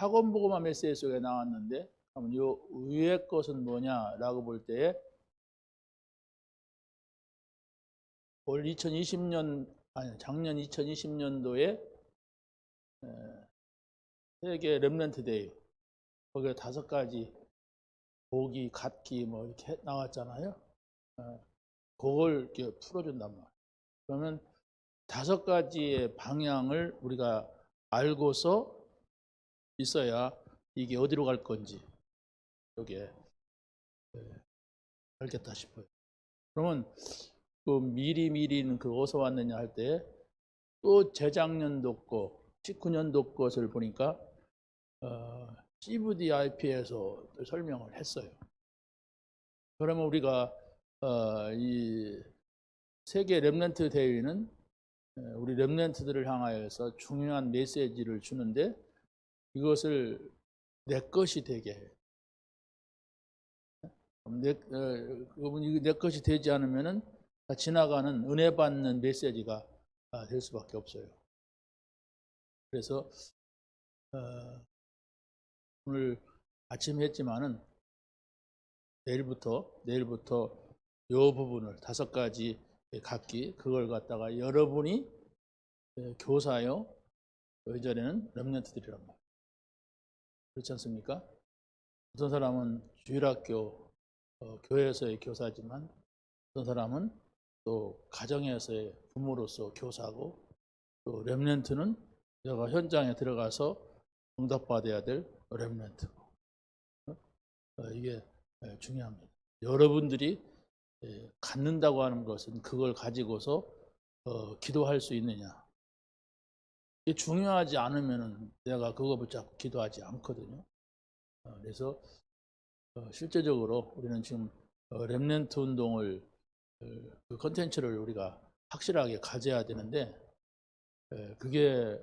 학원보고마 메시지 속에 나왔는데 그러면 요 위의 것은 뭐냐라고 볼 때에 올 2020년 아니 작년 2020년도에 세계 렘넌트 데이 거기에 5가지 보기, 갖기 뭐 이렇게 나왔잖아요. 그걸 이렇게 풀어준단 말이에요. 그러면 5가지의 방향을 우리가 알고서 있어야 이게 어디로 갈 건지 여기에 알겠다 싶어요. 그러면 그 미리는 그 어디서 왔느냐 할 때 또 재작년도 거 19년도 것을 보니까 CVDIP에서 설명을 했어요. 그러면 우리가 이 세계 렘넌트 대회는 우리 렘넌트들을 향하여서 중요한 메시지를 주는데 이것을 내 것이 되게 해요. 내 것이 되지 않으면은 지나가는 은혜 받는 메시지가 될 수밖에 없어요. 그래서 오늘 아침에 했지만은 내일부터 이 부분을 5가지 갖기 그걸 갖다가 여러분이 교사요 이전에는 렘넌트들이란 말이에요. 그렇지 않습니까? 어떤 사람은 주일학교 교회에서의 교사지만 어떤 사람은 또 가정에서의 부모로서 교사고 또 렘넌트는 내가 현장에 들어가서 응답받아야 될 렘넌트고 이게 중요합니다. 여러분들이 갖는다고 하는 것은 그걸 가지고서 기도할 수 있느냐. 이게 중요하지 않으면 내가 그거 붙잡고 기도하지 않거든요. 그래서 실제적으로 우리는 지금 렘넌트 운동을 그 컨텐츠를 우리가 확실하게 가져야 되는데 그게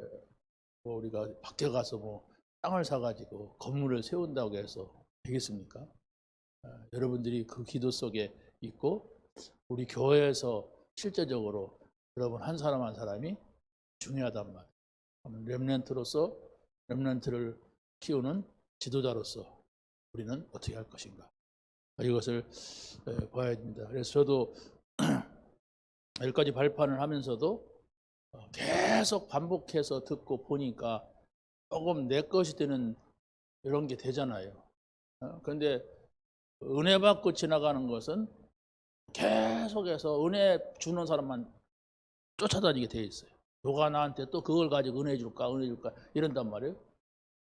뭐 우리가 밖에 가서 뭐 땅을 사가지고 건물을 세운다고 해서 되겠습니까? 여러분들이 그 기도 속에 있고 우리 교회에서 실제적으로 여러분 한 사람 한 사람이 중요하단 말이에요. 렘넌트로서 렘넌트를 키우는 지도자로서 우리는 어떻게 할 것인가 이것을 봐야 됩니다. 그래서 저도 여기까지 발판을 하면서도 계속 반복해서 듣고 보니까 조금 내 것이 되는 이런 게 되잖아요. 그런데 은혜 받고 지나가는 것은 계속해서 은혜 주는 사람만 쫓아다니게 돼 있어요. 누가 나한테 또 그걸 가지고 은혜 줄까 이런단 말이에요.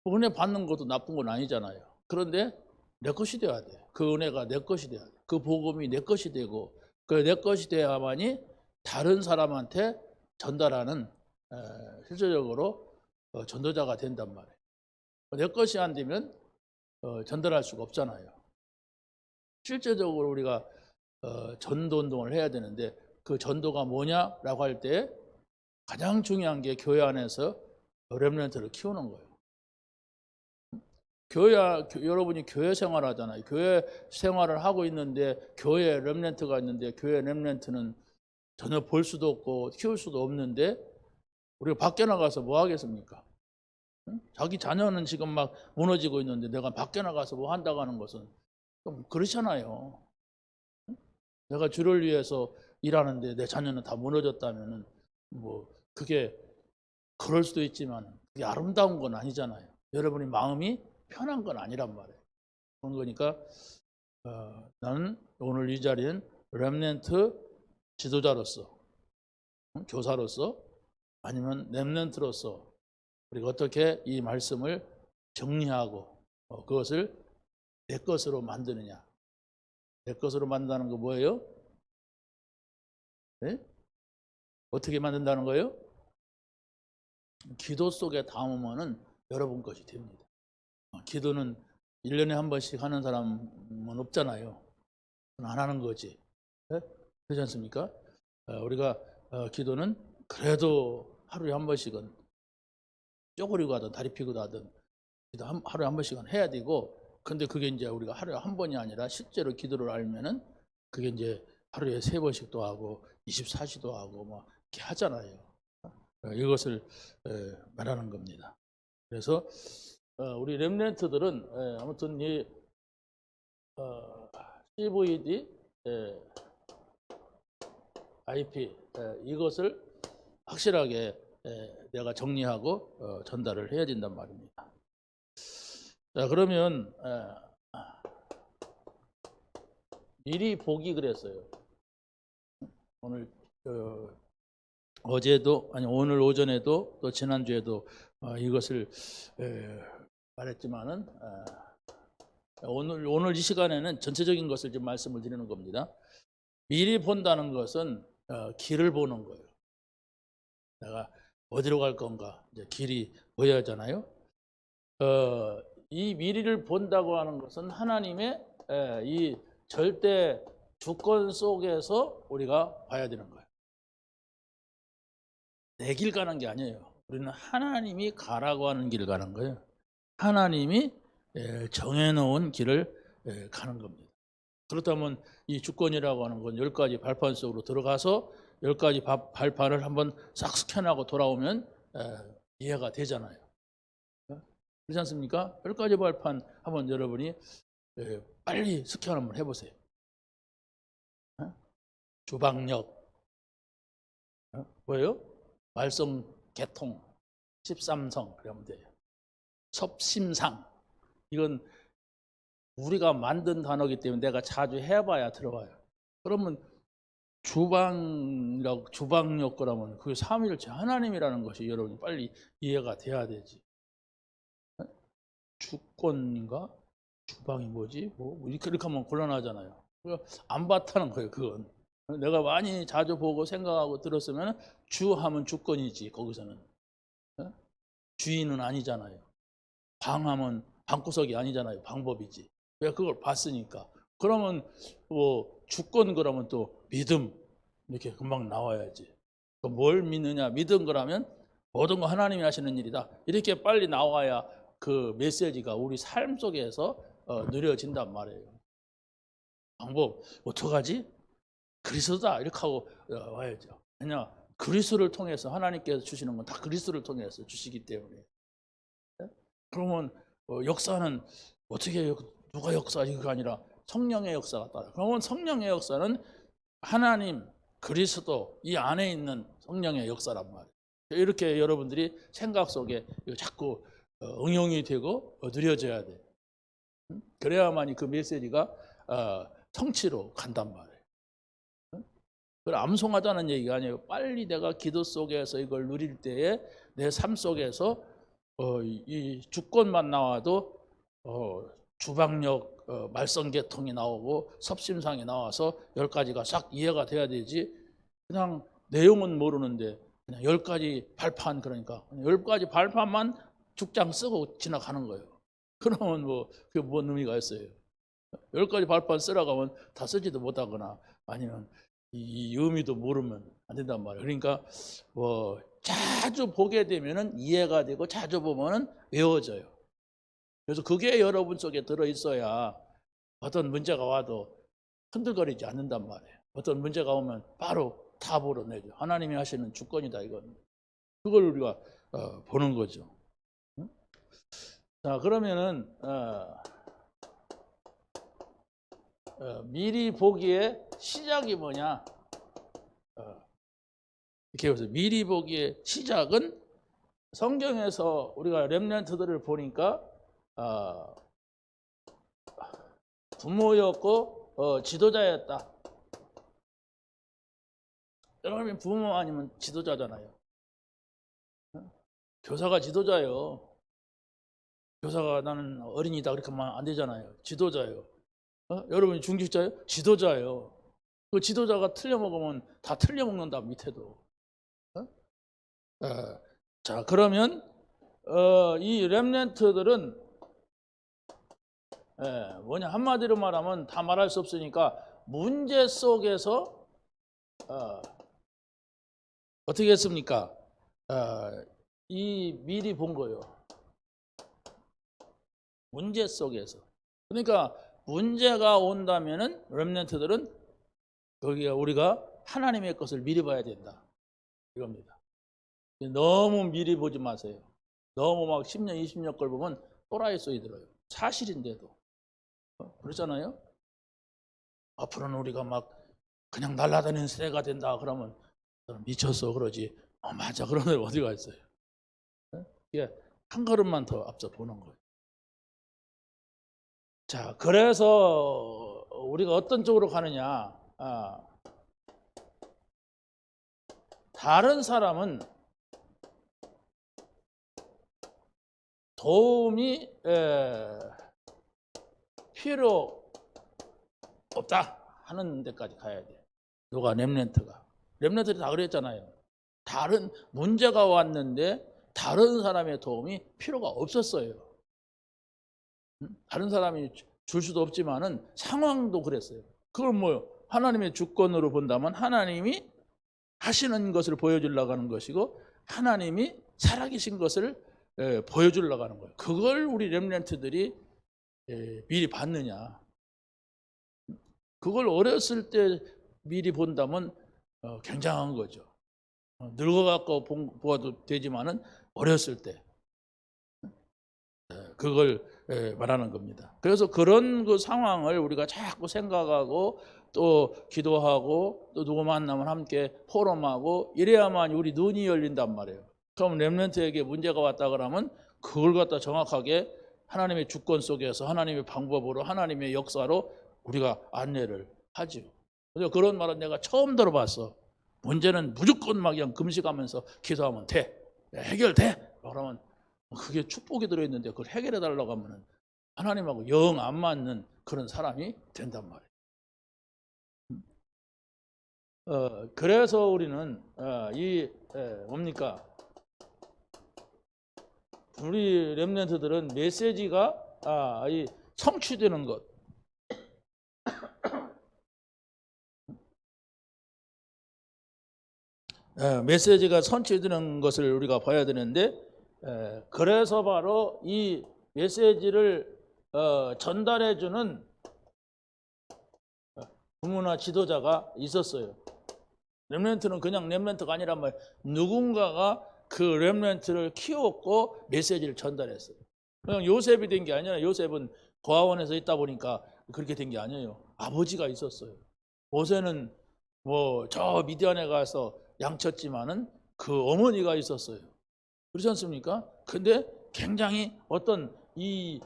은혜 받는 것도 나쁜 건 아니잖아요. 그런데 내 것이 돼야 돼. 그 은혜가 내 것이 돼야 돼. 그 복음이 내 것이 되고 그 내 것이 돼야만이 다른 사람한테 전달하는 실질적으로 전도자가 된단 말이에요. 내 것이 안 되면 전달할 수가 없잖아요. 실제적으로 우리가 전도 운동을 해야 되는데 그 전도가 뭐냐라고 할 때 가장 중요한 게 교회 안에서 렘넌트를 키우는 거예요. 여러분이 교회 생활하잖아요. 교회 생활을 하고 있는데 교회에 렘넌트가 있는데 교회 렘넌트는 전혀 볼 수도 없고 키울 수도 없는데 우리가 밖에 나가서 뭐 하겠습니까? 자기 자녀는 지금 막 무너지고 있는데 내가 밖에 나가서 뭐 한다고 하는 것은 좀 그렇잖아요. 내가 주를 위해서 일하는데 내 자녀는 다 무너졌다면은 뭐 그게 그럴 수도 있지만 그게 아름다운 건 아니잖아요. 여러분이 마음이 편한 건 아니란 말이에요. 그런 거니까 나는 오늘 이 자리는 렘넌트 지도자로서 교사로서 아니면 렘넌트로서 우리가 어떻게 이 말씀을 정리하고 그것을 내 것으로 만드느냐. 내 것으로 만든다는 거 뭐예요? 네? 어떻게 만든다는 거예요? 기도 속에 담으면은 여러분 것이 됩니다. 기도는 1년에 한 번씩 하는 사람은 없잖아요. 안 하는 거지. 네? 그렇지 않습니까? 우리가 기도는 그래도 하루에 한 번씩은 쪼그리고 하든 다리 펴고 하든 하루에 한 번씩은 해야 되고 근데 그게 이제 우리가 하루에 한 번이 아니라 실제로 기도를 알면은 그게 이제 하루에 3번씩도 하고 24시도 하고 뭐 이렇게 하잖아요. 이것을 말하는 겁니다. 그래서 우리 렘넌트들은 아무튼 이 CVD, IP 이것을 확실하게 내가 정리하고 전달을 해야 된단 말입니다. 자, 그러면 미리 보기 그랬어요. 오늘 어제도 아니 오늘 오전에도 또 지난주에도 이것을 말했지만은 오늘 이 시간에는 전체적인 것을 좀 말씀을 드리는 겁니다. 미리 본다는 것은 길을 보는 거예요. 내가 어디로 갈 건가 이제 길이 보여야 하잖아요. 이 미리를 본다고 하는 것은 하나님의 이 절대 주권 속에서 우리가 봐야 되는 거예요. 내 길 가는 게 아니에요. 우리는 하나님이 가라고 하는 길을 가는 거예요. 하나님이 정해놓은 길을 가는 겁니다. 그렇다면 이 주권이라고 하는 건 10가지 발판 속으로 들어가서 10가지 발판을 한번 싹 스캔하고 돌아오면 이해가 되잖아요. 그렇지 않습니까? 10가지 발판 한번 여러분이 빨리 스캔 한번 해보세요. 주방역, 뭐예요? 말썽 개통, 13성 그러면 돼요. 섭심상, 이건 우리가 만든 단어이기 때문에 내가 자주 해봐야 들어와요. 그러면 주방역 거라면 그게 삼위일체 하나님이라는 것이 여러분이 빨리 이해가 돼야 되지. 주권인가? 주방이 뭐지? 뭐 이렇게 하면 곤란하잖아요. 안 봤다는 거예요. 그건 내가 많이 자주 보고 생각하고 들었으면 주하면 주권이지. 거기서는 주인은 아니잖아요. 방하면 방구석이 아니잖아요. 방법이지. 왜 그걸 봤으니까. 그러면 뭐 주권 그러면 또 믿음 이렇게 금방 나와야지. 뭘 믿느냐? 믿은 거라면 모든 거 하나님이 하시는 일이다. 이렇게 빨리 나와야 그 메시지가 우리 삶 속에서 누려진단 말이에요. 방법 어떡하지? 그리스도다 이렇게 하고 와야죠. 왜냐? 그리스도를 통해서 하나님께서 주시는 건 다 그리스도를 통해서 주시기 때문에. 그러면 역사는 어떻게 누가 역사 이거 아니라 성령의 역사가 따라. 그러면 성령의 역사는 하나님, 그리스도 이 안에 있는 성령의 역사란 말이에요. 이렇게 여러분들이 생각 속에 자꾸 응용이 되고 누려져야 돼. 그래야만이 그 메시지가 성취로 간단 말이에요. 그걸 암송하자는 얘기가 아니에요. 빨리 내가 기도 속에서 이걸 누릴 때에 내 삶 속에서 이 주권만 나와도 주방역 말썽계통이 나오고 섭심상이 나와서 10가지가 싹 이해가 돼야 되지. 그냥 내용은 모르는데 그냥 10가지 발판, 그러니까 10가지 발판만 죽장 쓰고 지나가는 거예요. 그러면 뭐 그게 뭔 의미가 있어요? 10가지 발판 쓰라고 하면 다 쓰지도 못하거나 아니면 이 의미도 모르면 안 된단 말이에요. 그러니까 뭐 자주 보게 되면은 이해가 되고 자주 보면은 외워져요. 그래서 그게 여러분 속에 들어 있어야 어떤 문제가 와도 흔들거리지 않는단 말이에요. 어떤 문제가 오면 바로 답으로 내죠. 하나님이 하시는 주권이다 이건. 그걸 우리가 보는 거죠. 자, 그러면은 미리 보기의 시작이 뭐냐? 이렇게 해서 미리 보기의 시작은 성경에서 우리가 렘넌트들을 보니까 부모였고 지도자였다. 여러분 부모 아니면 지도자잖아요. 교사가 지도자예요. 교사가 나는 어린이다 그렇게 하면 안 되잖아요. 지도자예요. 여러분이 중직자예요? 지도자예요. 그 지도자가 틀려먹으면 다 틀려먹는다 밑에도. 자, 그러면 이 렘넌트들은 뭐냐, 한마디로 말하면 다 말할 수 없으니까 문제 속에서 어떻게 했습니까? 이 미리 본 거예요. 문제 속에서. 그러니까 문제가 온다면은 렘넌트들은 거기가 우리가 하나님의 것을 미리 봐야 된다 이겁니다. 너무 미리 보지 마세요. 너무 막 10년, 20년 걸 보면 또라이 소리 들어요. 사실인데도. 그렇잖아요. 앞으로는 우리가 막 그냥 날아다니는 새가 된다 그러면 미쳤어 그러지. 맞아, 그런 애 어디가 있어요. 이게 한 걸음만 더 앞서 보는 거예요. 자, 그래서 우리가 어떤 쪽으로 가느냐. 다른 사람은 도움이 필요 없다 하는 데까지 가야 돼. 누가? 렘넌트들이 다 그랬잖아요. 다른 문제가 왔는데 다른 사람의 도움이 필요가 없었어요. 다른 사람이 줄 수도 없지만은 상황도 그랬어요. 그걸 뭐 하나님의 주권으로 본다면 하나님이 하시는 것을 보여주려고 하는 것이고 하나님이 살아계신 것을 보여주려고 하는 거예요. 그걸 우리 렘넌트들이 미리 봤느냐. 그걸 어렸을 때 미리 본다면 굉장한 거죠. 늙어갖고 보아도 되지만은 어렸을 때 그걸 말하는 겁니다. 그래서 그런 그 상황을 우리가 자꾸 생각하고 또 기도하고 또 누구 만나면 함께 포럼하고 이래야만 우리 눈이 열린단 말이에요. 그럼 렘넌트에게 문제가 왔다 그러면 그걸 갖다 정확하게 하나님의 주권 속에서 하나님의 방법으로 하나님의 역사로 우리가 안내를 하죠. 그래서 그런 말은 내가 처음 들어봤어. 문제는 무조건 막 그냥 금식하면서 기도하면 돼. 해결돼. 그러면 그게 축복이 들어있는데 그걸 해결해 달라고 하면 하나님하고 영 안 맞는 그런 사람이 된단 말이에요. 그래서 우리는 뭡니까? 우리 렘넌트들은 메시지가 이 성취되는 것. 메시지가 성취되는 것을 우리가 봐야 되는데 그래서 바로 이 메시지를 전달해주는 부모나 지도자가 있었어요. 렘넌트는 그냥 렘넌트가 아니란 말이에요. 누군가가 그 렘넌트를 키웠고 메시지를 전달했어요. 그냥 요셉이 된 게 아니라 요셉은 고아원에서 있다 보니까 그렇게 된 게 아니에요. 아버지가 있었어요. 모세는 뭐 저 미디안에 가서 양쳤지만은 그 어머니가 있었어요. 그렇지 않습니까? 근데 굉장히 어떤 이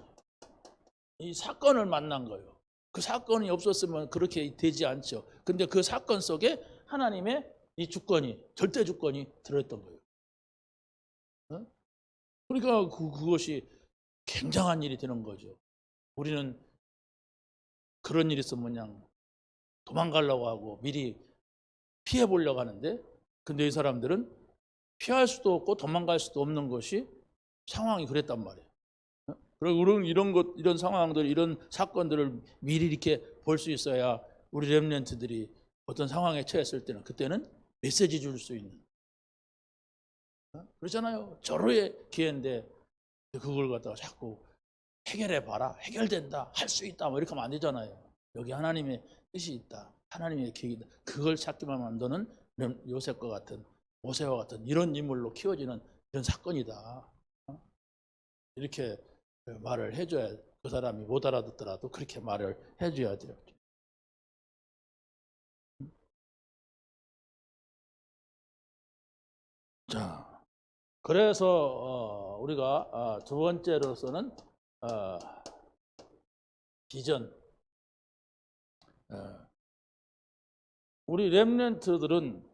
사건을 만난 거예요. 그 사건이 없었으면 그렇게 되지 않죠. 근데 그 사건 속에 하나님의 이 주권이, 절대 주권이 들어있던 거예요. 그러니까 그것이 굉장한 일이 되는 거죠. 우리는 그런 일이 있으면 그냥 도망가려고 하고 미리 피해 보려고 하는데, 근데 이 사람들은 피할 수도 없고 도망갈 수도 없는 것이 상황이 그랬단 말이에요. 그리고 이런 상황들, 이런 사건들을 미리 이렇게 볼 수 있어야 우리 렘넌트들이 어떤 상황에 처했을 때는 그때는 메시지 줄 수 있는. 그렇잖아요. 절호의 기회인데 그걸 갖다가 자꾸 해결해 봐라, 해결된다, 할 수 있다, 뭐 이렇게 하면 안 되잖아요. 여기 하나님의 뜻이 있다, 하나님의 계획이다. 그걸 찾기만 만드는 요셉과 같은, 모세와 같은 이런 인물로 키워지는 이런 사건이다. 이렇게 말을 해줘야, 그 사람이 못 알아듣더라도 그렇게 말을 해줘야 돼요. 자, 그래서 우리가 두 번째로서는 비전. 우리 렘넌트들은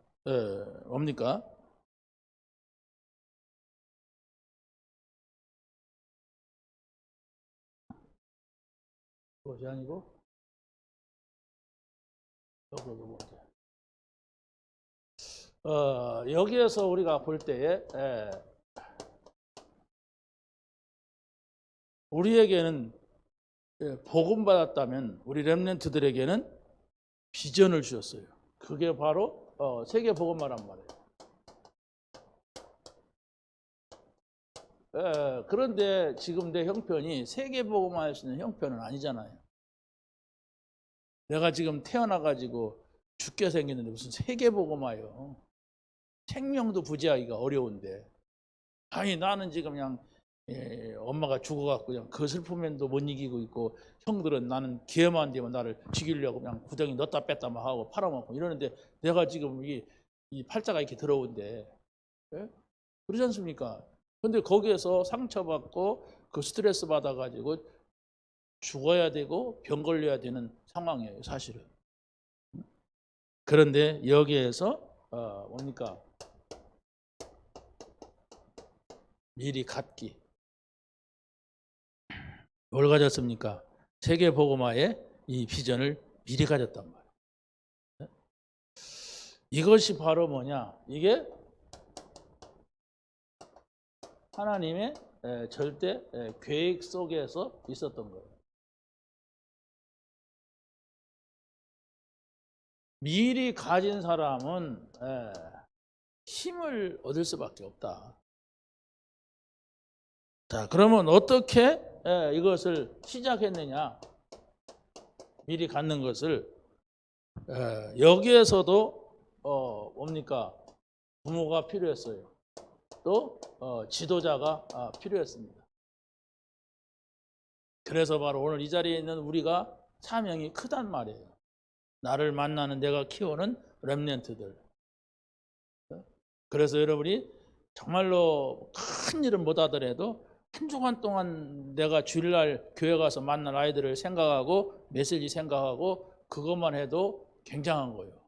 뭡니까? 그것이 아니고 여기에서 우리가 볼 때에 우리에게는 복음 받았다면 우리 렘넌트들에게는 비전을 주셨어요. 그게 바로 세계 복음화란 말이에요. 그런데 지금 내 형편이 세계 복음화할 수 있는 형편은 아니잖아요. 내가 지금 태어나가지고 죽게 생겼는데 무슨 세계 복음화요? 생명도 부지하기가 어려운데, 아니 나는 지금 그냥 엄마가 죽어갖고 그냥 그 슬픔에도 못 이기고 있고, 형들은 나는 기회만 되면 나를 죽이려고 그냥 구덩이 넣었다 뺐다 막 하고 팔아먹고 이러는데, 내가 지금 이 팔자가 이렇게 들어온데, 예? 그러지 않습니까? 근데 거기에서 상처받고 그 스트레스 받아가지고 죽어야 되고 병 걸려야 되는 상황이에요, 사실은. 그런데 여기에서 뭡니까? 미리 갖기. 뭘 가졌습니까? 세계복음화의 이 비전을 미리 가졌단 말이에요. 이것이 바로 뭐냐? 이게 하나님의 절대 계획 속에서 있었던 거예요. 미리 가진 사람은 힘을 얻을 수밖에 없다. 자, 그러면 어떻게 이것을 시작했느냐? 미리 갖는 것을 여기에서도 뭡니까? 부모가 필요했어요. 또 지도자가 필요했습니다. 그래서 바로 오늘 이 자리에 있는 우리가 사명이 크단 말이에요. 나를 만나는, 내가 키우는 렘넌트들. 그래서 여러분이 정말로 큰 일은 못 하더라도 한 주간 동안 내가 주일날 교회 가서 만날 아이들을 생각하고 메시지 생각하고 그것만 해도 굉장한 거예요.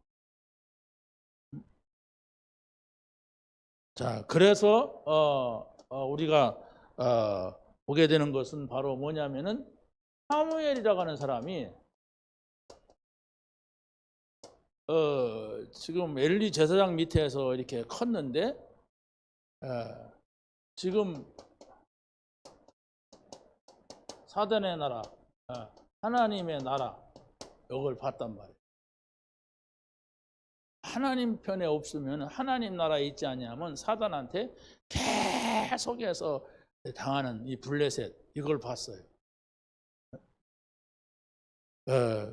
자, 그래서 우리가 보게 되는 것은 바로 뭐냐면은, 사무엘이라고 하는 사람이 지금 엘리 제사장 밑에서 이렇게 컸는데 지금 사단의 나라, 하나님의 나라, 이걸 봤단 말이에요. 하나님 편에 없으면, 하나님 나라에 있지 않냐면 사단한테 계속해서 당하는 이 블레셋, 이걸 봤어요.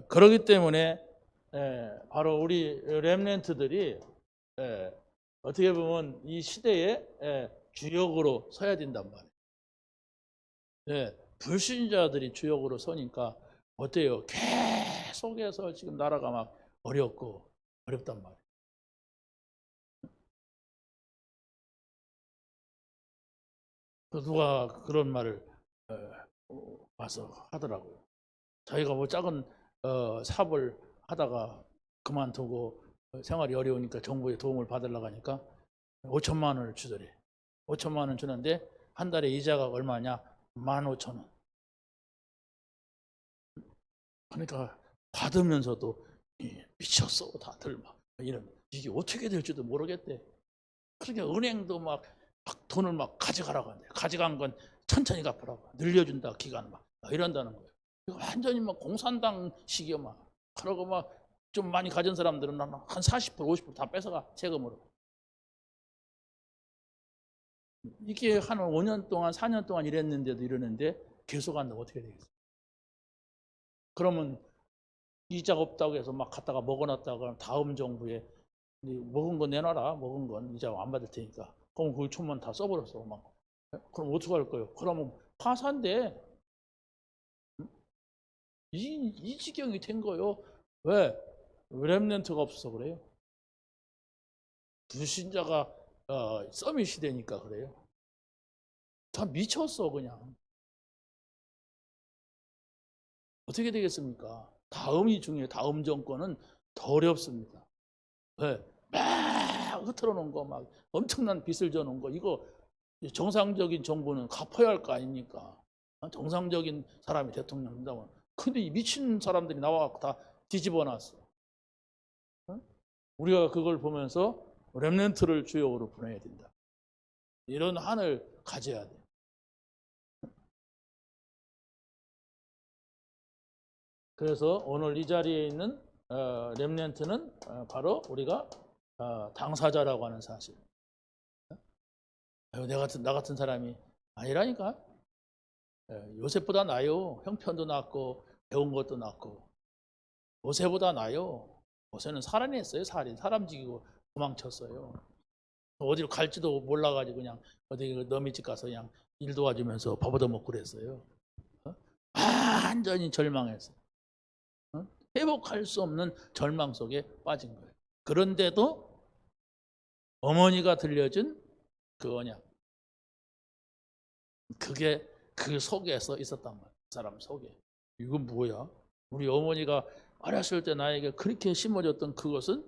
그렇기 때문에 바로 우리 렘넌트들이 어떻게 보면 이 시대에 주역으로 서야 된단 말이에요. 불신자들이 주역으로 서니까 어때요? 계속해서 지금 나라가 막 어렵단 말이에요. 누가 그런 말을 와서 하더라고요. 자기가 뭐 작은 사업을 하다가 그만두고 생활이 어려우니까 정부의 도움을 받으려고 하니까 5천만 원을 주더래. 5천만 원 주는데 한 달에 이자가 얼마냐? 15,000원. 그러니까 받으면서도 미쳤어, 다들 막 이런, 이게 어떻게 될지도 모르겠대. 그러니까 은행도 막 돈을 막 가져가라고 하는데, 가져간 건 천천히 갚으라고, 늘려준다 기간 막 이런다는 거예요. 완전히 막 공산당식이요 막. 그러고 막 좀 많이 가진 사람들은 한 40%, 50%다 뺏어가, 세금으로. 이게 한 5년 동안, 4년 동안 일했는데도 이러는데 계속 한다면 어떻게 되겠어요? 그러면 이자가 없다고 해서 막 갖다가 먹어놨다가 다음 정부에 먹은 거 내놔라, 먹은 건 이자 안 받을 테니까. 그럼 그 천만 다 써버렸어 막. 그럼 어떻게 할 거예요? 그러면 파산돼. 이 지경이 된 거예요. 왜? 렘넌트가 없어서 그래요. 불신자가 서밋 시대니까 그래요. 다 미쳤어 그냥. 어떻게 되겠습니까? 다음이 중요해요. 다음 정권은 더 어렵습니다. 왜? 막 흐트러 놓은 거, 막 엄청난 빚을 져놓은 거, 이거 정상적인 정부는 갚아야 할 거 아닙니까? 정상적인 사람이 대통령 된다면. 근데 이 미친 사람들이 나와갖고 다 뒤집어 놨어. 우리가 그걸 보면서 렘넌트를 주역으로 보내야 된다. 이런 한을 가져야 돼. 그래서 오늘 이 자리에 있는 렘넌트는 바로 우리가 당사자라고 하는 사실. 나 같은 사람이 아니라니까. 요셉보다 나아요. 형편도 낫고 배운 것도 낫고. 모세보다 나아요. 모세는 살인했어요. 사람 죽이고 도망쳤어요. 어디로 갈지도 몰라가지고 그냥 어디 너미 집 가서 그냥 일 도와주면서 밥 얻어먹고 그랬어요. 완전히 절망했어요. 회복할 수 없는 절망 속에 빠진 거예요. 그런데도 어머니가 들려준 그 언약, 그게 그 속에서 있었단 말이에요. 그 사람 속에. 이건 뭐야? 우리 어머니가 어렸을 때 나에게 그렇게 심어줬던 그것은,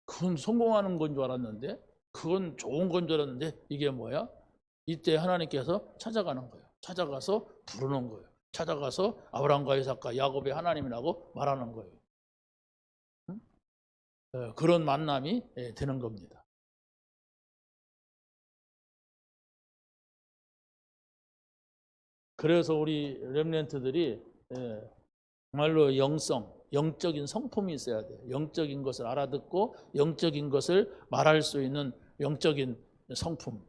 그건 성공하는 건 줄 알았는데, 그건 좋은 건 줄 알았는데, 이게 뭐야? 이때 하나님께서 찾아가는 거예요. 찾아가서 부르는 거예요. 찾아가서 아브라함과 이삭과 야곱의 하나님이라고 말하는 거예요. 그런 만남이 되는 겁니다. 그래서 우리 렘넌트들이 정말로 영적인 성품이 있어야 돼요. 영적인 것을 알아듣고 영적인 것을 말할 수 있는 영적인 성품.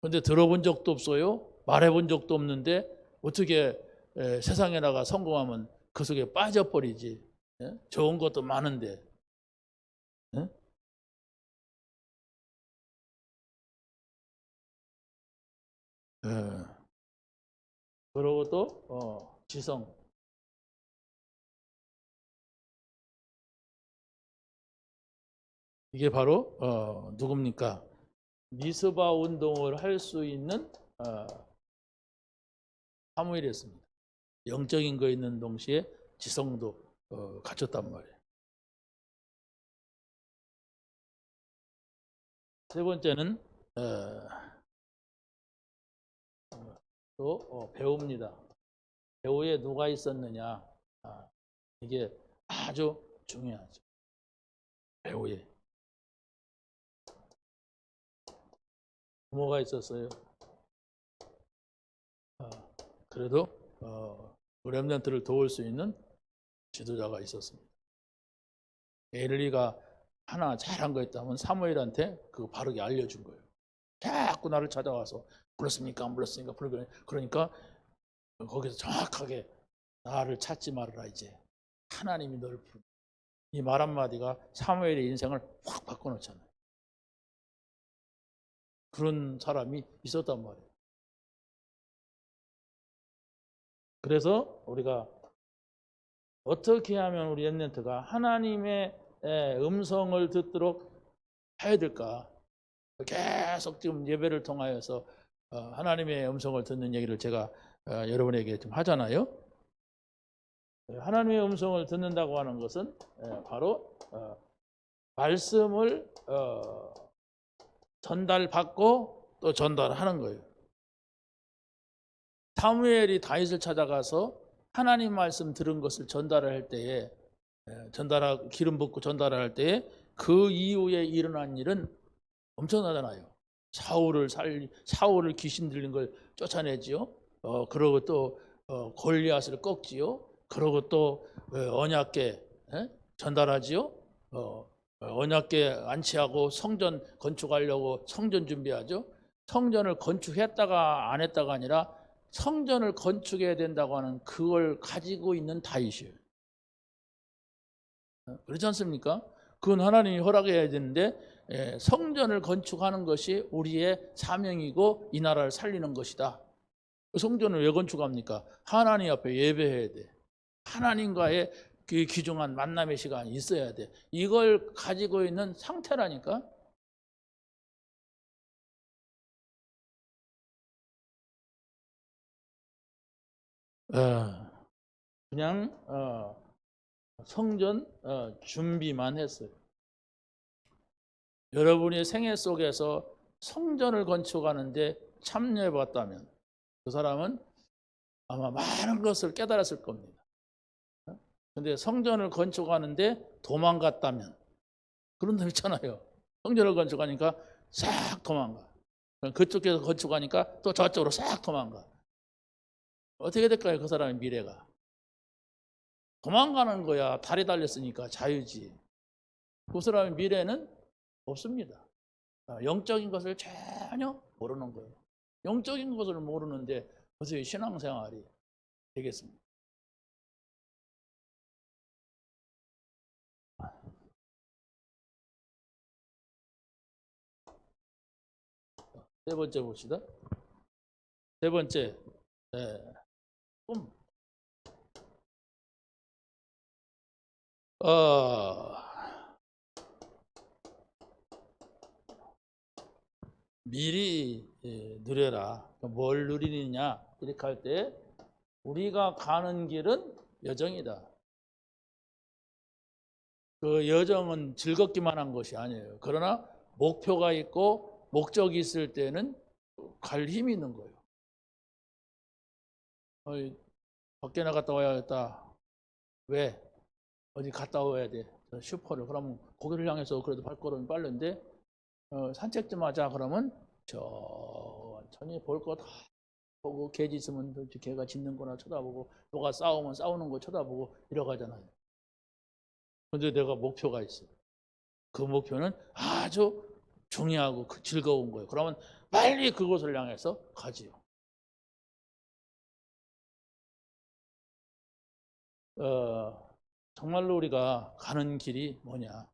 그런데 들어본 적도 없어요. 말해본 적도 없는데 어떻게 세상에 나가 성공하면 그 속에 빠져버리지. 좋은 것도 많은데. 그리고 또 지성. 이게 바로 누굽니까? 미스바 운동을 할 수 있는 사무엘이었습니다. 영적인 거 있는 동시에 지성도 갖췄단 말이에요. 세 번째는 또 배우입니다. 배우에 누가 있었느냐, 이게 아주 중요하죠. 배우에 부모가 있었어요. 그래도 렘넌트를 도울 수 있는 지도자가 있었습니다. 엘리가 하나 잘한 거 있다면 사무엘한테 그거 바르게 알려준 거예요. 자꾸 나를 찾아와서 불렀습니까? 안 불렀습니까? 그러니까 거기서 정확하게 나를 찾지 말아라 이제. 하나님이 너를 부르. 이 말 한마디가 사무엘의 인생을 확 바꿔놓잖아요. 그런 사람이 있었단 말이에요. 그래서 우리가 어떻게 하면 우리 렘넌트가 하나님의 음성을 듣도록 해야 될까? 계속 지금 예배를 통하여서 하나님의 음성을 듣는 얘기를 제가 여러분에게 좀 하잖아요. 하나님의 음성을 듣는다고 하는 것은 바로 말씀을 전달받고 또 전달하는 거예요. 사무엘이 다윗을 찾아가서 하나님 말씀 들은 것을 전달할 때에 기름 붓고 전달할 때에 그 이후에 일어난 일은 엄청나잖아요. 사울을 귀신 들린 걸 쫓아내지요. 그러고 또 골리앗을 꺾지요. 그러고 또 언약궤 전달하지요. 언약궤 안치하고 성전 건축하려고 성전 준비하죠. 성전을 건축했다가 안 했다가 아니라 성전을 건축해야 된다고 하는 그걸 가지고 있는 다윗이에요. 그렇지 않습니까? 그건 하나님이 허락해야 되는데 성전을 건축하는 것이 우리의 사명이고 이 나라를 살리는 것이다. 성전을 왜 건축합니까? 하나님 앞에 예배해야 돼. 하나님과의 그 귀중한 만남의 시간이 있어야 돼. 이걸 가지고 있는 상태라니까. 그냥 성전 준비만 했어요. 여러분의 생애 속에서 성전을 건축하는데 참여해 봤다면 그 사람은 아마 많은 것을 깨달았을 겁니다. 근데 성전을 건축하는데 도망갔다면, 그런 데 있잖아요. 성전을 건축하니까 싹 도망가. 그쪽에서 건축하니까 또 저쪽으로 싹 도망가. 어떻게 될까요? 그 사람의 미래가. 도망가는 거야. 다리 달렸으니까 자유지. 그 사람의 미래는 없습니다. 영적인 것을 전혀 모르는 거예요. 영적인 것을 모르는데 어떻게 신앙생활이 되겠습니까? 세 번째 봅시다. 세 번째, 꿈. 미리 누려라. 뭘 누리느냐 이렇게 할 때 우리가 가는 길은 여정이다. 그 여정은 즐겁기만 한 것이 아니에요. 그러나 목표가 있고 목적이 있을 때는 갈 힘이 있는 거예요. 밖에 나갔다 와야겠다. 왜? 어디 갔다 와야 돼. 슈퍼를. 그러면 거기를 향해서 그래도 발걸음이 빠른데 산책 좀 하자. 그러면 천천히 볼 거 다 보고 개 짖으면 개가 짖는 거나 쳐다보고 누가 싸우면 싸우는 거 쳐다보고 이러가잖아요. 근데 내가 목표가 있어. 그 목표는 아주 중요하고 즐거운 거예요. 그러면 빨리 그곳을 향해서 가지요. 정말로 우리가 가는 길이 뭐냐.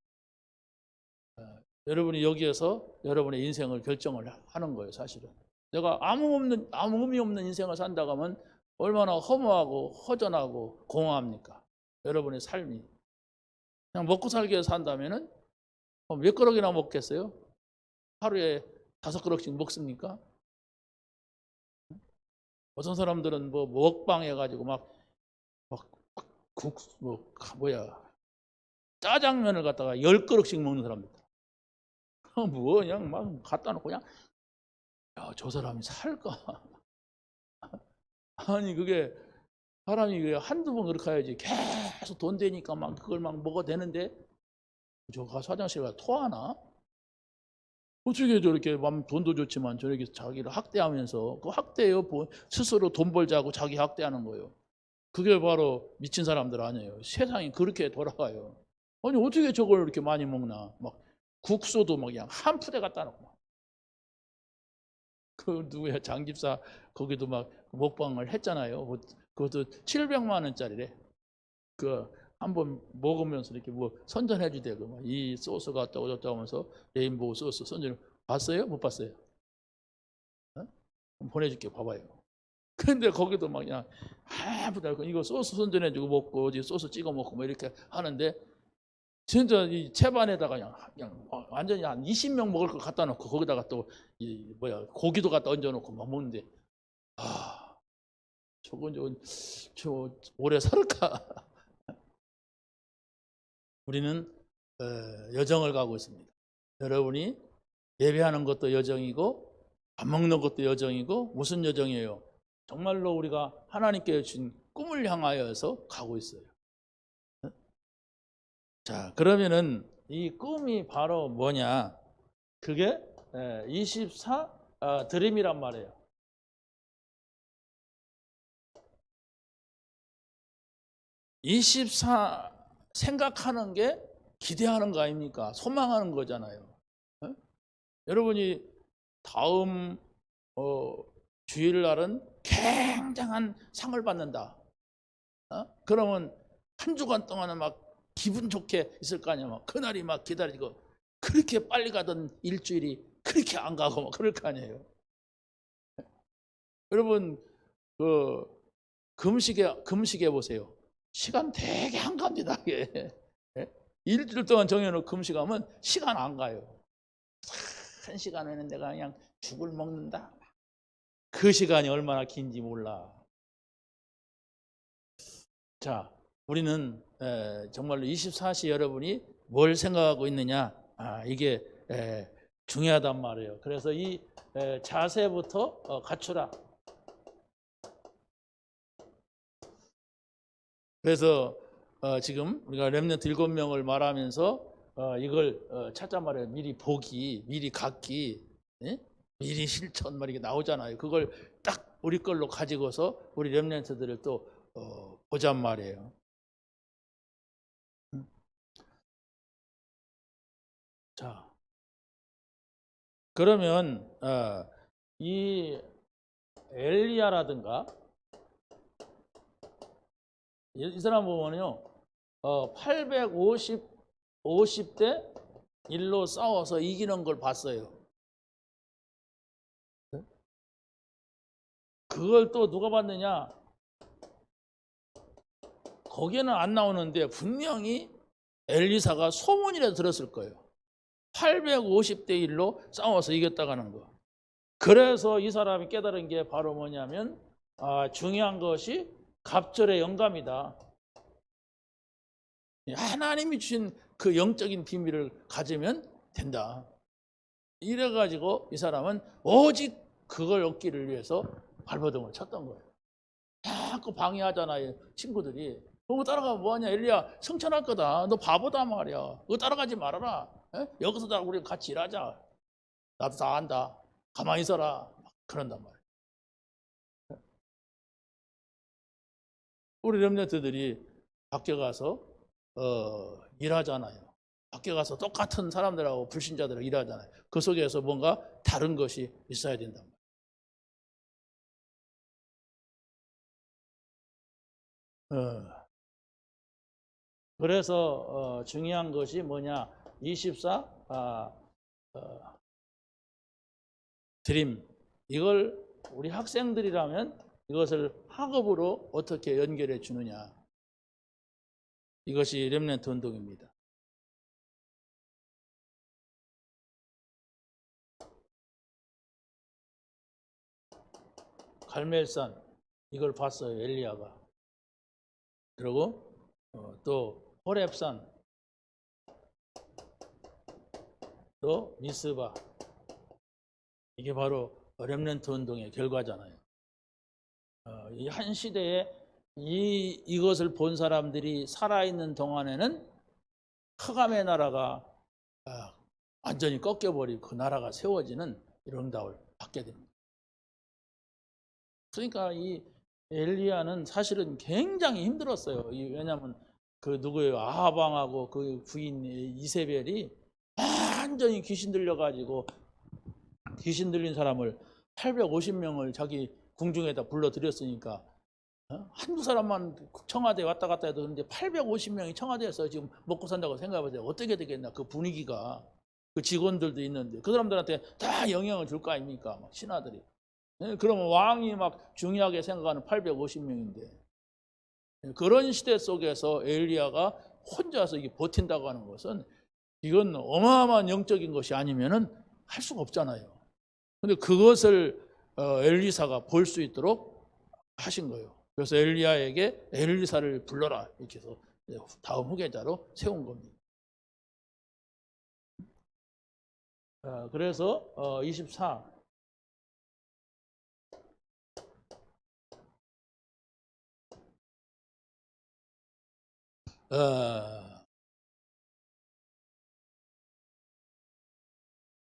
여러분이 여기에서 여러분의 인생을 결정을 하는 거예요, 사실은. 내가 아무 의미 없는 인생을 산다고 하면 얼마나 허무하고 허전하고 공허합니까? 여러분의 삶이. 그냥 먹고 살기 위해서 산다면은 몇 그릇이나 먹겠어요? 하루에 5그릇씩 먹습니까? 어떤 사람들은 뭐 먹방 해가지고 막 짜장면을 갖다가 10그릇씩 먹는 사람들. 뭐 그냥 막 갖다 놓고 그냥 저 사람이 살까? 아니 그게 사람이 한두 번 그렇게 해야지 계속 돈 되니까 막 그걸 막 먹어도 되는데 저 가서 화장실 가서 토하나? 어떻게 저렇게 돈도 좋지만 저렇게 자기를 학대하면서 그 학대예요. 스스로 돈 벌자고 자기 학대하는 거예요. 그게 바로 미친 사람들 아니에요. 세상이 그렇게 돌아가요. 아니 어떻게 저걸 이렇게 많이 먹나? 막 국수도 막 그냥 한 푸대 갖다 놓고 막. 그 누구야 장 집사 거기도 막 먹방을 했잖아요. 그것도 700만 원짜리래. 그 한번 먹으면서 이렇게 뭐 선전해 주대고 이 소스가 어쩌고 저쩌고 하면서 레인보우 소스 선전 봤어요? 못 봤어요? 보내줄게 봐봐요. 근데 거기도 막 그냥 이거 소스 선전해주고 먹고 어디 소스 찍어 먹고 뭐 이렇게 하는데 진짜 이 채반에다가 그냥 완전히 한 20명 먹을 거 갖다 놓고 거기다가 또 고기도 갖다 얹어놓고 막 먹는데 저건 저 오래 살을까? 우리는 여정을 가고 있습니다. 여러분이 예배하는 것도 여정이고 밥 먹는 것도 여정이고 무슨 여정이에요? 정말로 우리가 하나님께 주신 꿈을 향하여서 가고 있어요. 자, 그러면은 이 꿈이 바로 뭐냐? 그게 24 드림이란 말이에요. 24 생각하는 게 기대하는 거 아닙니까? 소망하는 거잖아요. 여러분이 다음 주일날은 굉장한 상을 받는다. 그러면 한 주간 동안은 막 기분 좋게 있을 거 아니야. 막 그날이 막 기다리고 그렇게 빨리 가던 일주일이 그렇게 안 가고 막 그럴 거 아니에요. 여러분 그 금식해 보세요. 시간 되게 안 갑니다. 일주일 동안 정해놓고 금식하면 시간 안 가요. 한 시간에는 내가 그냥 죽을 먹는다. 그 시간이 얼마나 긴지 몰라. 자, 우리는 정말로 24시 여러분이 뭘 생각하고 있느냐, 이게 중요하단 말이에요. 그래서 이 자세부터 갖추라. 그래서 지금 우리가 렘넌트 7명을 말하면서 이걸 찾자 말이에요. 미리 보기, 미리 갖기, 미리 실천 막 이렇게 나오잖아요. 그걸 딱 우리 걸로 가지고서 우리 렘넌트들을 또 보잔 말이에요. 자, 그러면 이 엘리야라든가 이 사람 보면요, 50대 1로 싸워서 이기는 걸 봤어요. 그걸 또 누가 봤느냐? 거기에는 안 나오는데 분명히 엘리사가 소문이라도 들었을 거예요. 850대 1로 싸워서 이겼다가는 거. 그래서 이 사람이 깨달은 게 바로 뭐냐면 중요한 것이 갑절의 영감이다. 하나님이 주신 그 영적인 비밀을 가지면 된다. 이래가지고 이 사람은 오직 그걸 얻기를 위해서 발버둥을 쳤던 거예요. 자꾸 방해하잖아요, 친구들이. 그거 따라가면 뭐하냐? 엘리야 성천할 거다. 너 바보다 말이야. 그거 따라가지 말아라. 에? 여기서 다 우리 같이 일하자. 나도 다 안다. 가만히 있어라. 그런단 말이에요. 우리 렘넌트들이 밖에 가서 일하잖아요. 밖에 가서 똑같은 사람들하고 불신자들하고 일하잖아요. 그 속에서 뭔가 다른 것이 있어야 된단 말이에요. 그래서 중요한 것이 뭐냐? 24 드림. 이걸 우리 학생들이라면 이것을 학업으로 어떻게 연결해 주느냐. 이것이 렘넌트 운동입니다. 갈멜산 이걸 봤어요, 엘리야가. 그리고 또 호렙산, 또 미스바. 이게 바로 렘넌트 운동의 결과잖아요. 이 한 시대에 이것을 본 사람들이 살아있는 동안에는 흑암의 나라가 완전히 꺾여버리고 그 나라가 세워지는 이런 응답을 받게 됩니다. 그러니까 이 엘리야는 사실은 굉장히 힘들었어요. 왜냐하면 그 누구예요? 아합 왕하고 그 부인 이세벨이 완전히 귀신 들려가지고 귀신 들린 사람을 850명을 자기 궁중에다 불러들였으니까 한두 사람만 청와대에 왔다 갔다 해도 그런데 850명이 청와대에서 지금 먹고 산다고 생각해보세요. 어떻게 되겠나? 그 분위기가. 그 직원들도 있는데 그 사람들한테 다 영향을 줄 거 아닙니까? 막 신하들이. 그러면 왕이 막 중요하게 생각하는 850명인데 그런 시대 속에서 엘리야가 혼자서 이게 버틴다고 하는 것은 이건 어마어마한 영적인 것이 아니면은 할 수가 없잖아요. 근데 그것을 엘리사가 볼 수 있도록 하신 거예요. 그래서 엘리야에게 엘리사를 불러라 이렇게 해서 다음 후계자로 세운 겁니다. 그래서 24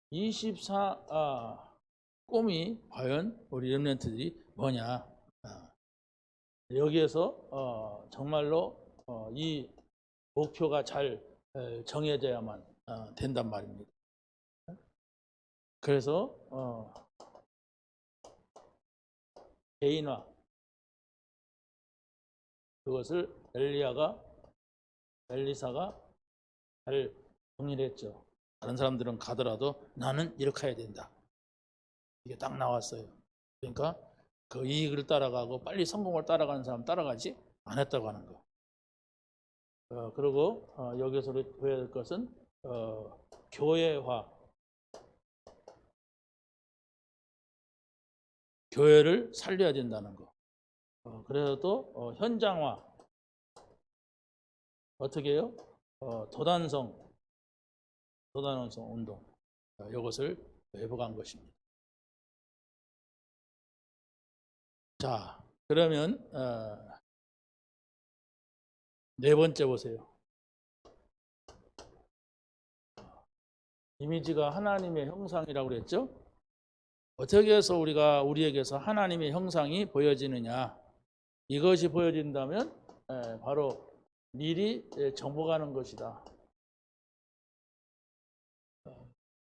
24 꿈이 과연 우리 렘넌트들이 뭐냐? 여기에서 정말로 이 목표가 잘 정해져야만 된단 말입니다. 그래서 개인화 그것을 엘리사가 잘 정리를 했죠. 다른 사람들은 가더라도 나는 이렇게 해야 된다. 이게 딱 나왔어요. 그러니까 그 이익을 따라가고 빨리 성공을 따라가는 사람 따라가지 않았다고 하는 거. 그리고 여기서 보여야 될 것은 교회화. 교회를 살려야 된다는 거. 그래서 또 현장화. 어떻게 해요? 도단성 운동. 이것을 회복한 것입니다. 자, 그러면 네 번째 보세요. 이미지가 하나님의 형상이라고 그랬죠? 어떻게 해서 우리에게서 하나님의 형상이 보여지느냐? 이것이 보여진다면 바로 미리 정복하는 것이다.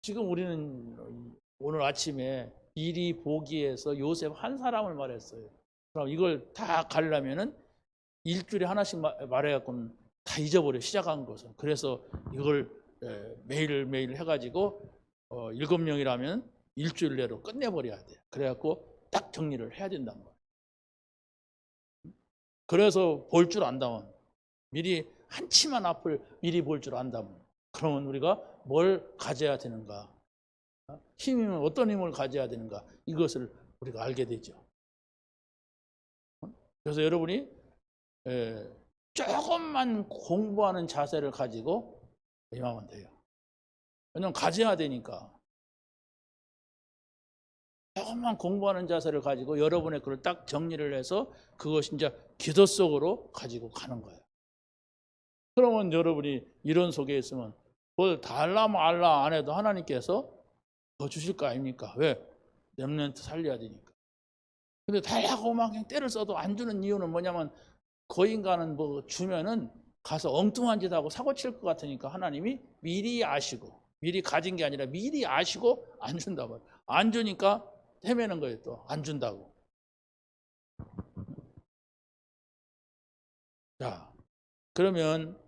지금 우리는 오늘 아침에 미리 보기에서 요셉 한 사람을 말했어요. 그럼 이걸 다 가려면은 일주일에 하나씩 말해갖고는 다 잊어버려 시작한 것은. 그래서 이걸 매일매일 해가지고 7명이라면 일주일 내로 끝내버려야 돼요. 그래갖고 딱 정리를 해야 된단 말이에요. 그래서 볼 줄 안다면, 미리 한 치만 앞을 미리 볼 줄 안다면, 그러면 우리가 뭘 가져야 되는가, 힘이면 어떤 힘을 가져야 되는가, 이것을 우리가 알게 되죠. 그래서 여러분이 조금만 공부하는 자세를 가지고 임하면 돼요. 왜냐면 가져야 되니까. 조금만 공부하는 자세를 가지고 여러분의 그걸 딱 정리를 해서 그것이 이제 기도 속으로 가지고 가는 거예요. 그러면 여러분이 이런 속에 있으면 뭘 달라 말라 안 해도 하나님께서 더 주실 거 아닙니까? 왜? 렘넌트 살려야 되니까. 근데 달라고 막 그냥 때를 써도 안 주는 이유는 뭐냐면 그 인간은 뭐 주면은 가서 엉뚱한 짓 하고 사고 칠 것 같으니까 하나님이 미리 아시고, 미리 가진 게 아니라 미리 아시고 안 준다 말이에요. 안 주니까 헤매는 거예요. 또 안 준다고. 자, 그러면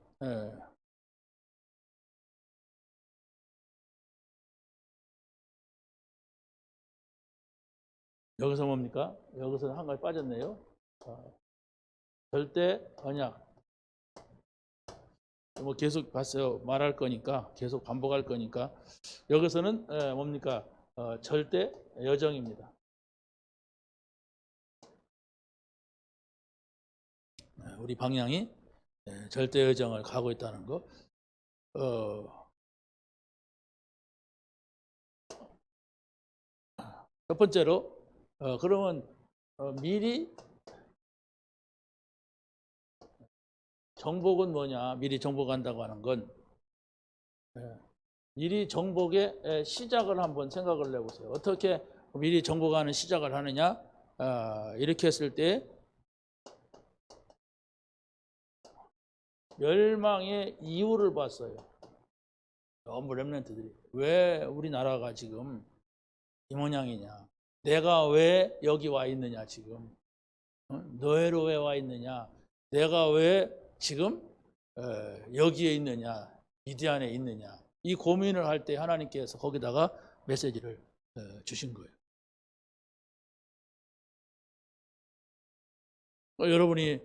여기서 뭡니까? 여기서 한 가지 빠졌네요. 절대 언약. 뭐 계속 봤어요. 말할 거니까 계속 반복할 거니까 여기서는 뭡니까? 절대 여정입니다. 우리 방향이 절대 여정을 가고 있다는 거. 첫 번째로 그러면 미리 정복은 뭐냐? 미리 정복한다고 하는 건 미리 정복의 시작을 한번 생각을 해보세요. 어떻게 미리 정복하는 시작을 하느냐? 이렇게 했을 때 멸망의 이유를 봤어요. 전부 렘넌트들이 왜 우리나라가 지금 이 모양이냐? 내가 왜 여기 와 있느냐 지금? 너희로 왜 와 있느냐? 내가 왜 지금 여기에 있느냐? 미디안에 있느냐? 이 고민을 할 때 하나님께서 거기다가 메시지를 주신 거예요. 여러분이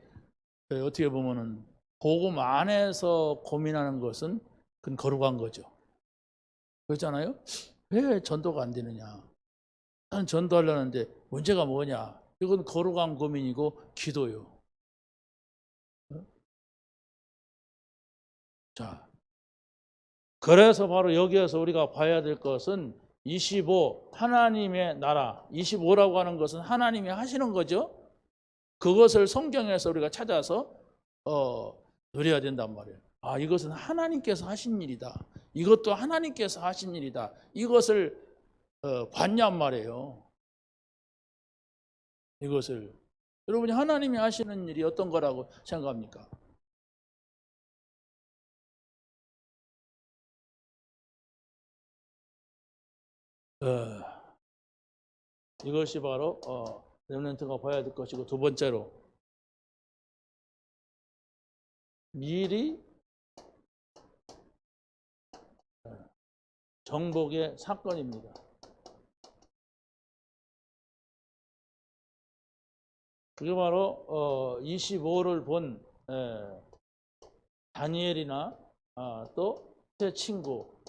어떻게 보면은 복음 안에서 고민하는 것은 그건 거룩한 거죠. 그렇잖아요? 왜 전도가 안 되느냐? 나는 전도하려는데 문제가 뭐냐? 이건 거룩한 고민이고 기도요. 자, 그래서 바로 여기에서 우리가 봐야 될 것은 25 하나님의 나라. 25라고 하는 것은 하나님이 하시는 거죠. 그것을 성경에서 우리가 찾아서 누려야 된단 말이에요. 아, 이것은 하나님께서 하신 일이다. 이것도 하나님께서 하신 일이다. 이것을 봤냔 말이에요. 이것을 여러분이 하나님이 하시는 일이 어떤 거라고 생각합니까? 이것이 바로 렘넌트가 봐야 될 것이고, 두 번째로 미리 정복의 사건입니다. 그게 바로 25를 본 다니엘이나 또 제 친구,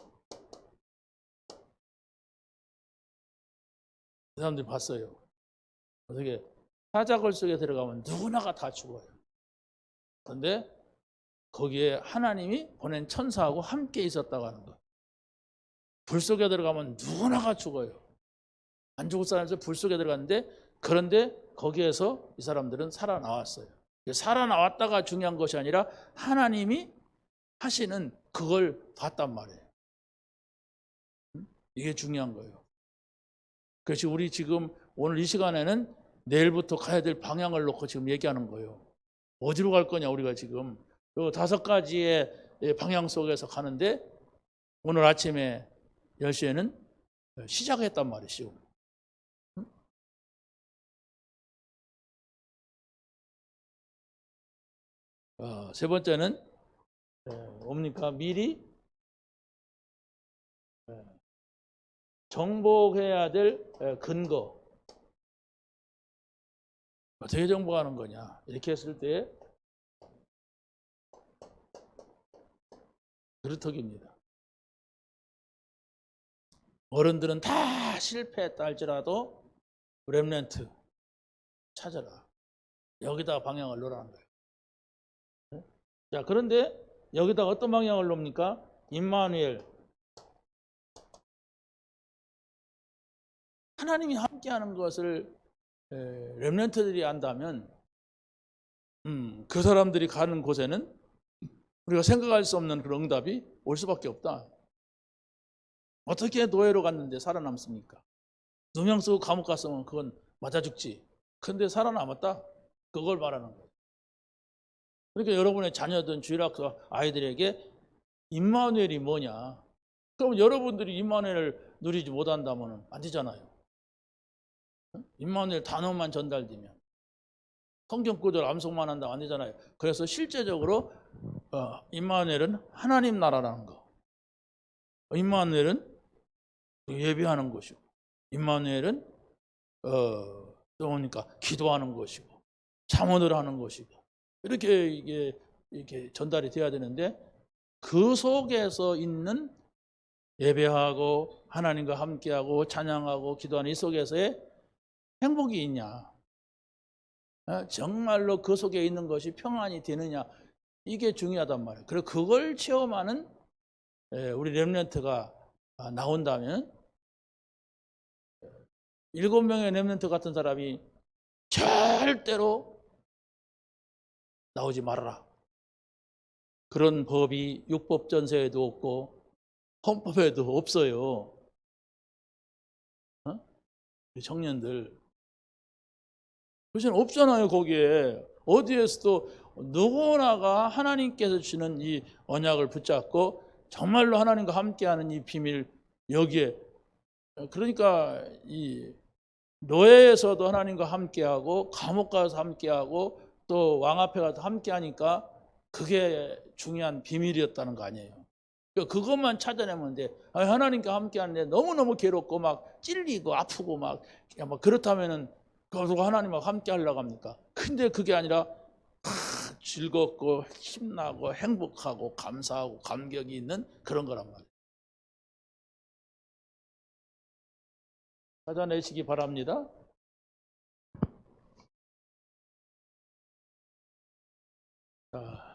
그 사람들이 봤어요. 어떻게 사자굴 속에 들어가면 누구나가 다 죽어요. 그런데 거기에 하나님이 보낸 천사하고 함께 있었다고 하는 거예요. 불 속에 들어가면 누구나가 죽어요. 안 죽을 사람에서 불 속에 들어갔는데, 그런데 거기에서 이 사람들은 살아나왔어요. 살아나왔다가 중요한 것이 아니라 하나님이 하시는 그걸 봤단 말이에요. 이게 중요한 거예요. 그래서 우리 지금 오늘 이 시간에는 내일부터 가야 될 방향을 놓고 지금 얘기하는 거예요. 어디로 갈 거냐 우리가 지금. 요 5가지의 방향 속에서 가는데 오늘 아침에 10시에는 시작했단 말이죠. 세 번째는 뭡니까? 미리 정복해야 될 근거. 어떻게 정복하는 거냐? 이렇게 했을 때 그루터기입니다. 어른들은 다 실패했다 할지라도 렘넌트 찾아라. 여기다 방향을 놓으라는 거예요. 자, 그런데 여기다 어떤 방향을 놓습니까? 임마누엘. 하나님이 함께하는 것을 렘넌트들이 안다면 그 사람들이 가는 곳에는 우리가 생각할 수 없는 그런 응답이 올 수밖에 없다. 어떻게 노예로 갔는데 살아남습니까? 누명 쓰고 감옥 갔으면 그건 맞아 죽지. 근데 살아남았다. 그걸 말하는 거예요. 그러니까 여러분의 자녀든 주일학교 아이들에게 임마누엘이 뭐냐? 그럼 여러분들이 임마누엘을 누리지 못한다면 안 되잖아요. 임마누엘 단어만 전달되면 성경 구절 암송만 한다면 안 되잖아요. 그래서 실제적으로 임마누엘은 하나님 나라라는 거. 임마누엘은 예배하는 것이고, 임마누엘은 그러니까 기도하는 것이고, 잠언을 하는 것이고, 이렇게 전달이 돼야 되는데 그 속에서 있는 예배하고 하나님과 함께하고 찬양하고 기도하는 이 속에서의 행복이 있냐? 정말로 그 속에 있는 것이 평안이 되느냐? 이게 중요하단 말이에요. 그리고 그걸 체험하는 우리 렘넌트가 나온다면 7명의 렘넌트 같은 사람이 절대로 나오지 말아라. 그런 법이 율법전서에도 없고 헌법에도 없어요. 청년들. 그것은 없잖아요. 거기에. 어디에서도 누구나가 하나님께서 주시는 이 언약을 붙잡고 정말로 하나님과 함께하는 이 비밀, 여기에 그러니까 이 노예에서도 하나님과 함께하고 감옥 가서 함께하고 또 왕 앞에 가서 함께하니까 그게 중요한 비밀이었다는 거 아니에요. 그것만 찾아내면 돼. 하나님과 함께하는데 너무너무 괴롭고 막 찔리고 아프고 막 그렇다면은 그거 하나님과 함께 하려고 합니까? 근데 그게 아니라 즐겁고 힘나고 행복하고 감사하고 감격이 있는 그런 거란 말이에요. 찾아내시기 바랍니다. 자,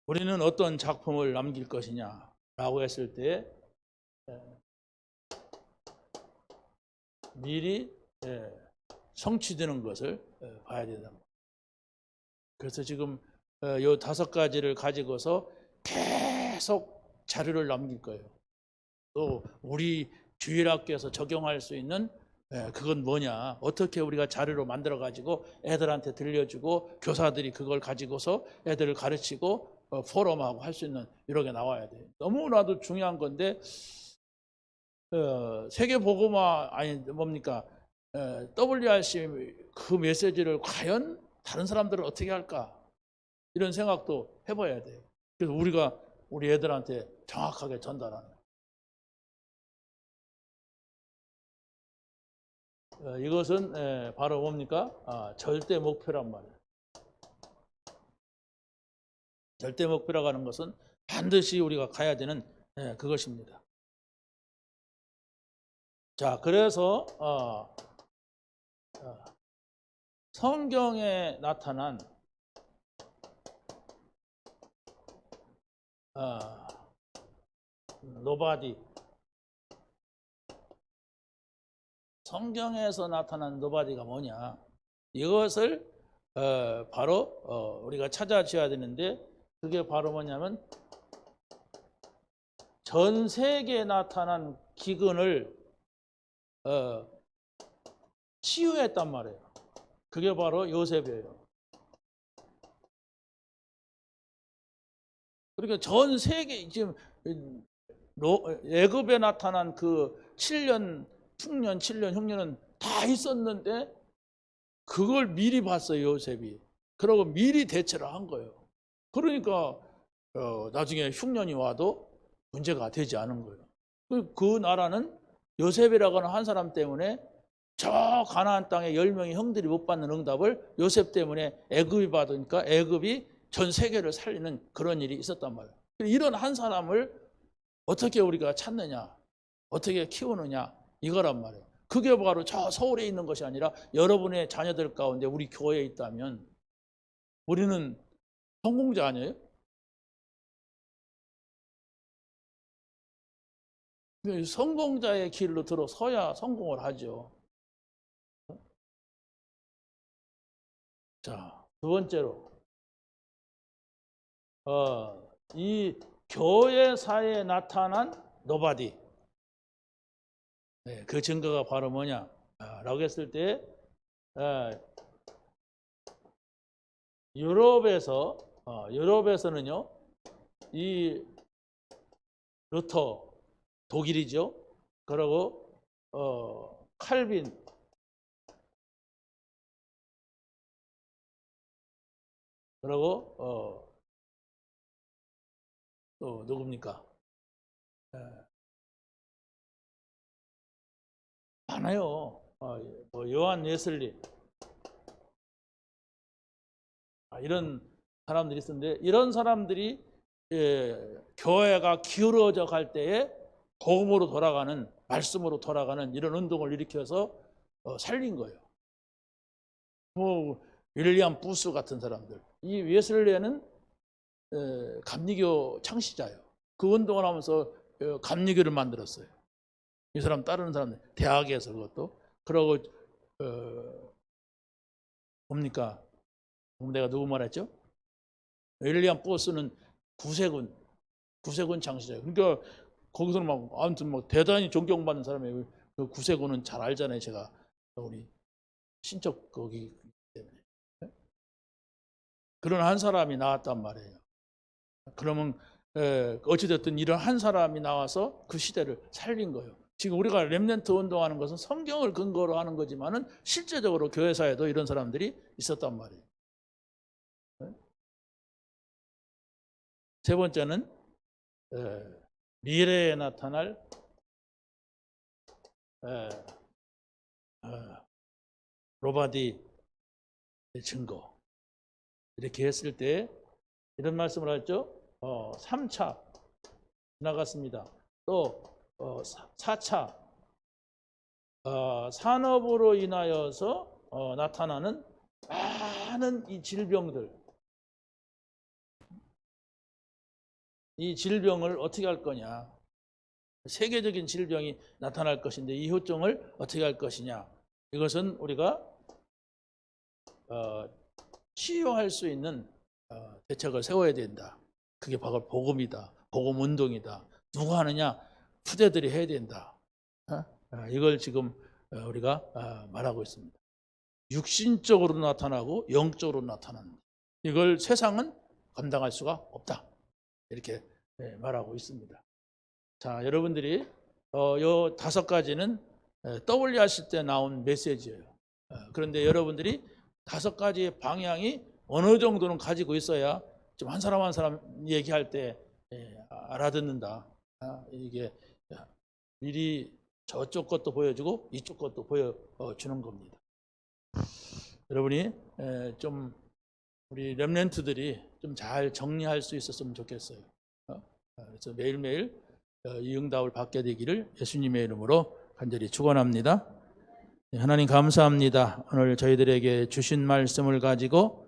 우리는 어떤 작품을 남길 것이냐라고 했을 때 미리 성취되는 것을 봐야 된다. 그래서 지금 이 5가지를 가지고서 계속 자료를 남길 거예요. 또 우리 주일학교에서 적용할 수 있는 그건 뭐냐, 어떻게 우리가 자료로 만들어 가지고 애들한테 들려주고 교사들이 그걸 가지고서 애들을 가르치고 포럼하고 할 수 있는 이런 게 나와야 돼요. 너무나도 중요한 건데 세계보고마 아니 뭡니까 WRC 그 메시지를 과연 다른 사람들은 어떻게 할까 이런 생각도 해봐야 돼요. 그래서 우리가 우리 애들한테 정확하게 전달하는 이것은 바로 뭡니까? 절대 목표란 말이에요. 절대 목표라고 하는 것은 반드시 우리가 가야 되는 그것입니다. 자, 그래서 성경에 나타난 노바디, 성경에서 나타난 노바디가 뭐냐, 이것을 바로 우리가 찾아줘야 되는데 그게 바로 뭐냐면 전 세계에 나타난 기근을 치유했단 말이에요. 그게 바로 요셉이에요. 그러니까 전 세계 지금 애굽에 나타난 그 7년 풍년, 7년 흉년은 다 있었는데 그걸 미리 봤어요, 요셉이. 그러고 미리 대처를 한 거예요. 그러니까 나중에 흉년이 와도 문제가 되지 않은 거예요. 그 나라는 요셉이라고 하는 한 사람 때문에 저 가나안 땅에 10명의 형들이 못 받는 응답을 요셉 때문에 애굽이 받으니까 애굽이 전 세계를 살리는 그런 일이 있었단 말이에요. 이런 한 사람을 어떻게 우리가 찾느냐, 어떻게 키우느냐 이거란 말이에요. 그게 바로 저 서울에 있는 것이 아니라 여러분의 자녀들 가운데 우리 교회에 있다면 우리는 성공자 아니에요? 성공자의 길로 들어서야 성공을 하죠. 자, 두 번째로 이 교회사에 나타난 노바디. 네, 그 증거가 바로 뭐냐? 라고 했을 때 유럽에서는요, 이 루터 독일이죠. 그리고 칼빈 그리고 또 누굽니까? 많아요. 뭐 요한 웨슬리 이런 사람들이 있었는데 이런 사람들이 교회가 기울어져 갈 때에 복음으로 돌아가는 말씀으로 돌아가는 이런 운동을 일으켜서 살린 거예요. 뭐 윌리엄 부스 같은 사람들. 이 웨슬리는 감리교 창시자예요. 그 운동을 하면서 감리교를 만들었어요. 이 사람 따르는 사람들 대학에서 그것도 그러고 뭡니까? 내가 누구 말했죠? 윌리엄 부스는 구세군 창시자예요. 그러니까 거기서는 막 아무튼 뭐 대단히 존경받는 사람이에요. 그 구세군은 잘 알잖아요. 제가 우리 신적 거기 때문에 그런 한 사람이 나왔단 말이에요. 그러면 어찌됐든 이런 한 사람이 나와서 그 시대를 살린 거예요. 지금 우리가 렘넌트 운동하는 것은 성경을 근거로 하는 거지만은 실제적으로 교회사에도 이런 사람들이 있었단 말이에요. 세 번째는 미래에 나타날 로바디의 증거. 이렇게 했을 때 이런 말씀을 하죠. 3차 지나갔습니다. 또 4차 산업으로 인하여서 나타나는 많은 이 질병들, 이 질병을 어떻게 할 거냐. 세계적인 질병이 나타날 것인데 이 효정을 어떻게 할 것이냐. 이것은 우리가 치유할 수 있는 대책을 세워야 된다. 그게 바로 복음이다. 복음 운동이다. 누가 하느냐? 후대들이 해야 된다. 이걸 지금 우리가 말하고 있습니다. 육신적으로 나타나고 영적으로 나타나는 이걸 세상은 감당할 수가 없다. 이렇게 말하고 있습니다. 자, 여러분들이 요 5가지는 떠올려 하실 때 나온 메시지예요. 그런데 여러분들이 5가지의 방향이 어느 정도는 가지고 있어야 좀 한 사람 한 사람 얘기할 때 알아듣는다. 이게 미리 저쪽 것도 보여주고 이쪽 것도 보여주는 겁니다. 여러분이 좀 우리 렘넌트들이 좀 잘 정리할 수 있었으면 좋겠어요. 그래서 매일매일 이 응답을 받게 되기를 예수님의 이름으로 간절히 축원합니다. 하나님 감사합니다. 오늘 저희들에게 주신 말씀을 가지고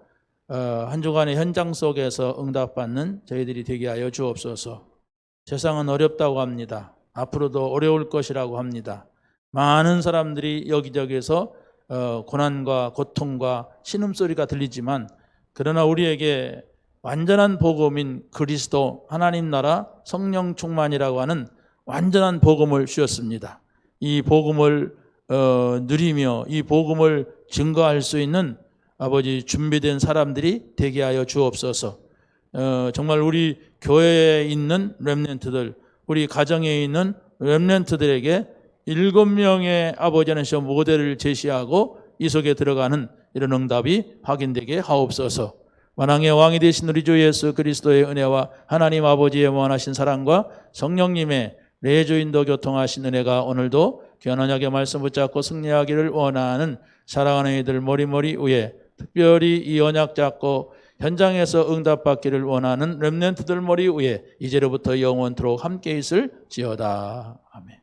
한 주간의 현장 속에서 응답받는 저희들이 되게 하여 주옵소서. 세상은 어렵다고 합니다. 앞으로도 어려울 것이라고 합니다. 많은 사람들이 여기저기서 고난과 고통과 신음소리가 들리지만 그러나 우리에게 완전한 복음인 그리스도 하나님 나라 성령 충만이라고 하는 완전한 복음을 주셨습니다. 이 복음을 누리며 이 복음을 증거할 수 있는 아버지 준비된 사람들이 되게 하여 주옵소서. 정말 우리 교회에 있는 렘넌트들, 우리 가정에 있는 렘넌트들에게 7명의 아버지 하나님 모델을 제시하고 이 속에 들어가는 이런 응답이 확인되게 하옵소서. 만왕의 왕이 되신 우리 주 예수 그리스도의 은혜와 하나님 아버지의 무한하신 사랑과 성령님의 내주인도 교통하신 은혜가 오늘도 귀한 언약의 말씀 붙잡고 승리하기를 원하는 사랑하는 이들 머리머리 위에, 특별히 이 언약 잡고 현장에서 응답받기를 원하는 렘넌트들 머리 위에 이제로부터 영원토록 함께 있을지어다. 아멘.